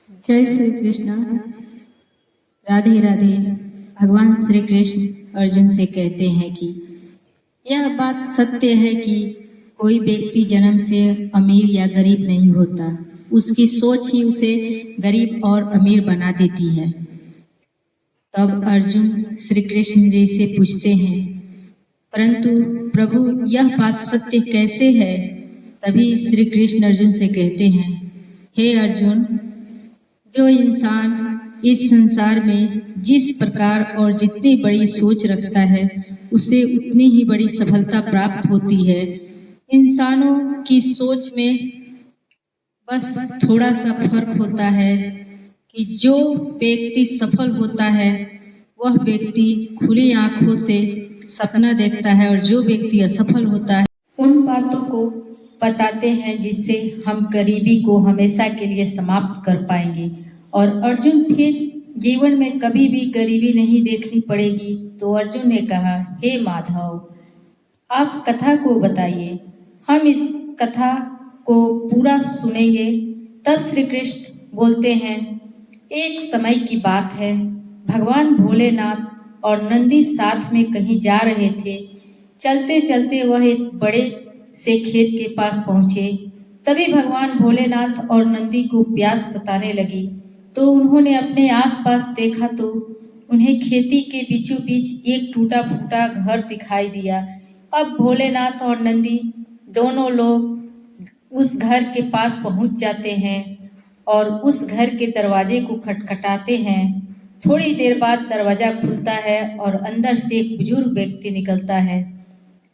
जय श्री कृष्ण। राधे राधे। भगवान श्री कृष्ण अर्जुन से कहते हैं कि यह बात सत्य है कि कोई व्यक्ति जन्म से अमीर या गरीब नहीं होता, उसकी सोच ही उसे गरीब और अमीर बना देती है। तब अर्जुन श्री कृष्ण जी से पूछते हैं, परंतु प्रभु यह बात सत्य कैसे है? तभी श्री कृष्ण अर्जुन से कहते हैं, हे अर्जुन, जो इंसान इस संसार में जिस प्रकार और जितनी बड़ी सोच रखता है उसे उतनी ही बड़ी सफलता प्राप्त होती है। इंसानों की सोच में बस थोड़ा सा फर्क होता है कि जो व्यक्ति सफल होता है वह व्यक्ति खुली आंखों से सपना देखता है और जो व्यक्ति असफल होता है उन बातों को बताते हैं जिससे हम गरीबी को हमेशा के लिए समाप्त कर पाएंगे। और अर्जुन फिर जीवन में कभी भी गरीबी नहीं देखनी पड़ेगी। तो अर्जुन ने कहा, हे माधव, आप कथा को बताइए, हम इस कथा को पूरा सुनेंगे। तब श्री कृष्ण बोलते हैं, एक समय की बात है, भगवान भोलेनाथ और नंदी साथ में कहीं जा रहे थे। चलते चलते वह एक बड़े से खेत के पास पहुँचे। तभी भगवान भोलेनाथ और नंदी को प्यास सताने लगी, तो उन्होंने अपने आसपास देखा तो उन्हें खेती के बीचों बीच एक टूटा फूटा घर दिखाई दिया। अब भोलेनाथ और नंदी दोनों लोग उस घर के पास पहुंच जाते हैं और उस घर के दरवाजे को खटखटाते हैं। थोड़ी देर बाद दरवाजा खुलता है और अंदर से एक बुजुर्ग व्यक्ति निकलता है,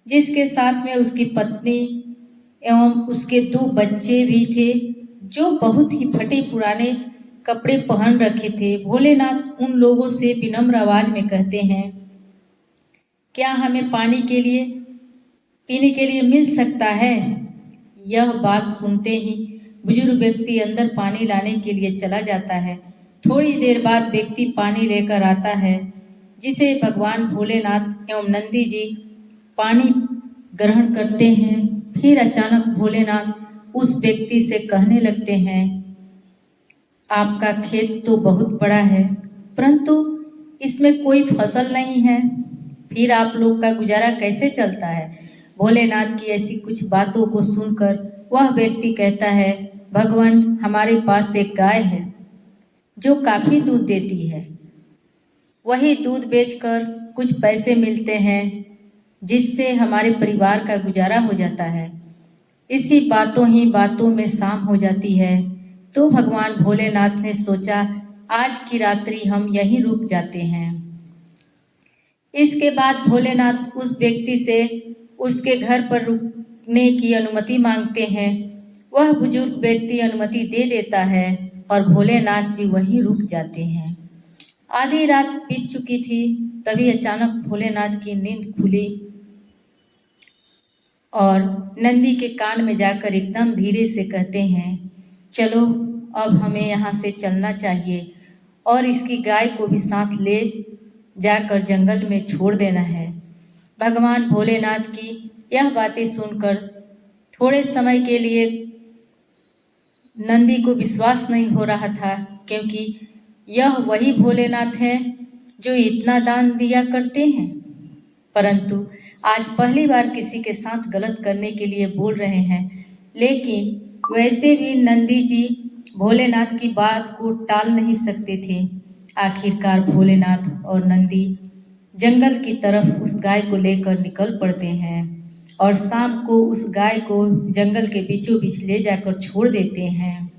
जिसके साथ में उसकी पत्नी एवं उसके 2 बच्चे भी थे, जो बहुत ही फटे पुराने कपड़े पहन रखे थे। भोलेनाथ उन लोगों से विनम्र आवाज में कहते हैं, क्या हमें पानी के लिए पीने के लिए मिल सकता है? यह बात सुनते ही बुजुर्ग व्यक्ति अंदर पानी लाने के लिए चला जाता है। थोड़ी देर बाद व्यक्ति पानी लेकर आता है, जिसे भगवान भोलेनाथ एवं नंदी जी पानी ग्रहण करते हैं। फिर अचानक भोलेनाथ उस व्यक्ति से कहने लगते हैं, आपका खेत तो बहुत बड़ा है, परंतु इसमें कोई फसल नहीं है, फिर आप लोग का गुजारा कैसे चलता है? भोलेनाथ की ऐसी कुछ बातों को सुनकर वह व्यक्ति कहता है, भगवान, हमारे पास एक गाय है जो काफ़ी दूध देती है। वही दूध बेचकर कुछ पैसे मिलते हैं, जिससे हमारे परिवार का गुजारा हो जाता है। इसी बातों ही बातों में शाम हो जाती है। तो भगवान भोलेनाथ ने सोचा, आज की रात्रि हम यहीं रुक जाते हैं। इसके बाद भोलेनाथ उस व्यक्ति से उसके घर पर रुकने की अनुमति मांगते हैं। वह बुजुर्ग व्यक्ति अनुमति दे देता है और भोलेनाथ जी वहीं रुक जाते हैं। आधी रात बीत चुकी थी, तभी अचानक भोलेनाथ की नींद खुली और नंदी के कान में जाकर एकदम धीरे से कहते हैं, चलो अब हमें यहाँ से चलना चाहिए और इसकी गाय को भी साथ ले जाकर जंगल में छोड़ देना है। भगवान भोलेनाथ की यह बातें सुनकर थोड़े समय के लिए नंदी को विश्वास नहीं हो रहा था, क्योंकि यह वही भोलेनाथ हैं जो इतना दान दिया करते हैं, परंतु आज पहली बार किसी के साथ गलत करने के लिए बोल रहे हैं। लेकिन वैसे भी नंदी जी भोलेनाथ की बात को टाल नहीं सकते थे। आखिरकार भोलेनाथ और नंदी जंगल की तरफ उस गाय को लेकर निकल पड़ते हैं और शाम को उस गाय को जंगल के बीचों बीच ले जाकर छोड़ देते हैं,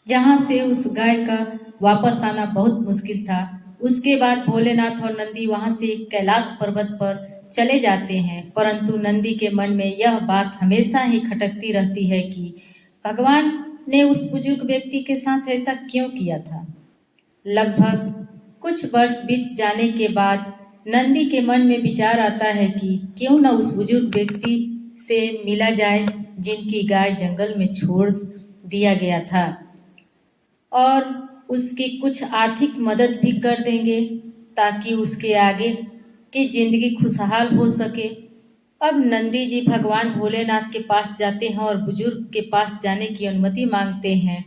जहाँ से उस गाय का वापस आना बहुत मुश्किल था। उसके बाद भोलेनाथ और नंदी वहाँ से कैलाश पर्वत पर चले जाते हैं, परंतु नंदी के मन में यह बात हमेशा ही खटकती रहती है कि भगवान ने उस बुजुर्ग व्यक्ति के साथ ऐसा क्यों किया था। लगभग कुछ वर्ष बीत जाने के बाद नंदी के मन में विचार आता है कि क्यों न उस बुजुर्ग व्यक्ति से मिला जाए जिनकी गाय जंगल में छोड़ दिया गया था, और उसकी कुछ आर्थिक मदद भी कर देंगे ताकि उसके आगे की ज़िंदगी खुशहाल हो सके। अब नंदी जी भगवान भोलेनाथ के पास जाते हैं और बुजुर्ग के पास जाने की अनुमति मांगते हैं।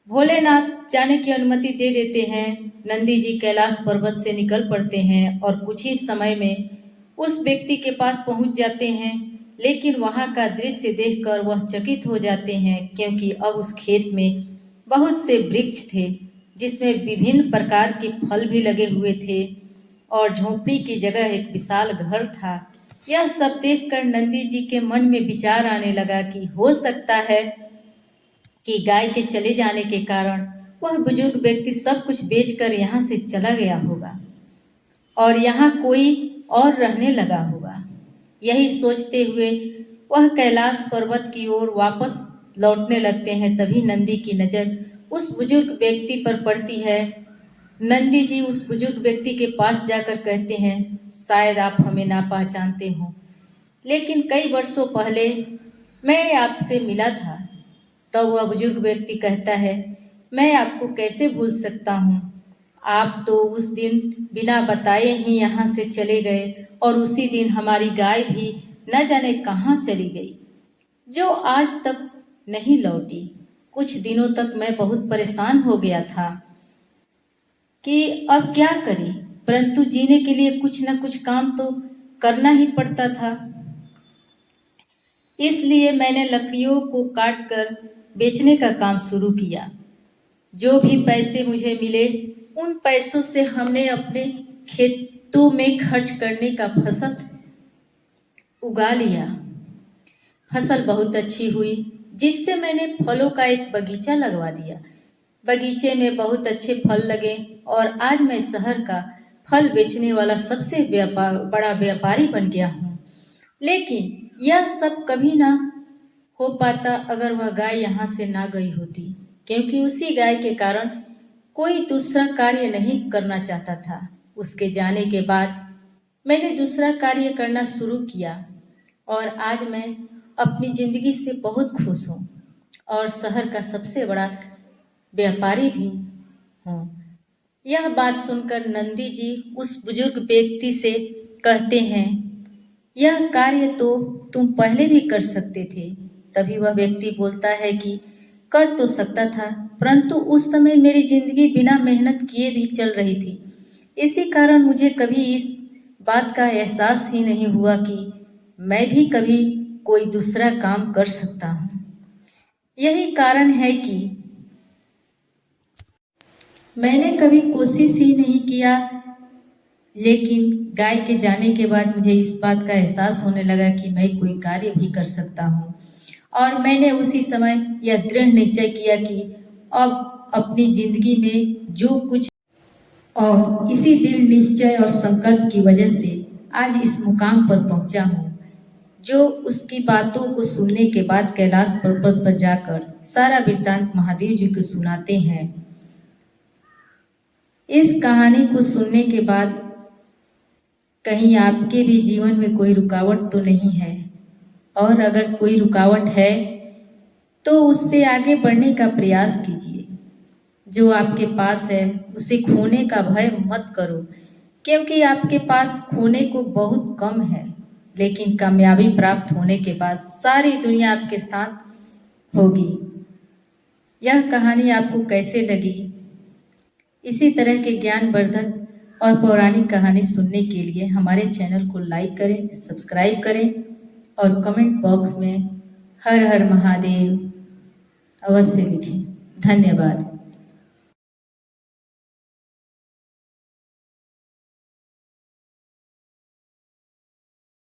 भोलेनाथ जाने की अनुमति दे देते हैं। नंदी जी कैलाश पर्वत से निकल पड़ते हैं और कुछ ही समय में उस व्यक्ति के पास पहुंच जाते हैं। लेकिन वहां का दृश्य देखकर वह चकित हो जाते हैं, क्योंकि अब उस खेत में बहुत से वृक्ष थे जिसमें विभिन्न प्रकार के फल भी लगे हुए थे और झोंपड़ी की जगह एक विशाल घर था। यह सब देखकर नंदी जी के मन में विचार आने लगा कि हो सकता है कि गाय के चले जाने के कारण वह बुजुर्ग व्यक्ति सब कुछ बेचकर यहाँ से चला गया होगा और यहाँ कोई और रहने लगा होगा। यही सोचते हुए वह कैलाश पर्वत की ओर वापस लौटने लगते हैं। तभी नंदी की नज़र उस बुजुर्ग व्यक्ति पर पड़ती है। नंदी जी उस बुजुर्ग व्यक्ति के पास जाकर कहते हैं, शायद आप हमें ना पहचानते हो, लेकिन कई वर्षों पहले मैं आपसे मिला था। तो वह बुजुर्ग व्यक्ति कहता है, मैं आपको कैसे भूल सकता हूँ, आप तो उस दिन बिना बताए ही यहाँ से चले गए और उसी दिन हमारी गाय भी न जाने कहाँ चली गई, जो आज तक नहीं लौटी। कुछ दिनों तक मैं बहुत परेशान हो गया था कि अब क्या करें, परंतु जीने के लिए कुछ न कुछ काम तो करना ही पड़ता था। इसलिए मैंने लकड़ियों को काटकर बेचने का काम शुरू किया। जो भी पैसे मुझे मिले उन पैसों से हमने अपने खेतों में खर्च करने का फसल उगा लिया। फसल बहुत अच्छी हुई, जिससे मैंने फलों का एक बगीचा लगवा दिया। बगीचे में बहुत अच्छे फल लगे और आज मैं शहर का फल बेचने वाला सबसे बड़ा व्यापारी बन गया हूँ। लेकिन यह सब कभी ना हो पाता अगर वह गाय यहाँ से ना गई होती, क्योंकि उसी गाय के कारण कोई दूसरा कार्य नहीं करना चाहता था। उसके जाने के बाद मैंने दूसरा कार्य करना शुरू किया और आज मैं अपनी ज़िंदगी से बहुत खुश हूँ और शहर का सबसे बड़ा व्यापारी भी हूँ। यह बात सुनकर नंदी जी उस बुजुर्ग व्यक्ति से कहते हैं, यह कार्य तो तुम पहले भी कर सकते थे। तभी वह व्यक्ति बोलता है कि कर तो सकता था, परंतु उस समय मेरी जिंदगी बिना मेहनत किए भी चल रही थी। इसी कारण मुझे कभी इस बात का एहसास ही नहीं हुआ कि मैं भी कभी कोई दूसरा काम कर सकता हूँ। यही कारण है कि मैंने कभी कोशिश ही नहीं किया, लेकिन गाय के जाने के बाद मुझे इस बात का एहसास होने लगा कि मैं कोई कार्य भी कर सकता हूँ और मैंने उसी समय यह दृढ़ निश्चय किया कि अब अपनी ज़िंदगी में जो कुछ, और इसी दृढ़ निश्चय और संकल्प की वजह से आज इस मुकाम पर पहुँचा हूँ, जो उसकी बातों को सुनने के बाद कैलाश पर्वत पर जाकर सारा वृत्तांत महादेव जी को सुनाते हैं। इस कहानी को सुनने के बाद कहीं आपके भी जीवन में कोई रुकावट तो नहीं है, और अगर कोई रुकावट है तो उससे आगे बढ़ने का प्रयास कीजिए। जो आपके पास है उसे खोने का भय मत करो, क्योंकि आपके पास खोने को बहुत कम है, लेकिन कामयाबी प्राप्त होने के बाद सारी दुनिया आपके साथ होगी। यह कहानी आपको कैसे लगी? इसी तरह के ज्ञानवर्धक और पौराणिक कहानी सुनने के लिए हमारे चैनल को लाइक करें, सब्सक्राइब करें और कमेंट बॉक्स में हर हर महादेव अवश्य लिखें। धन्यवाद।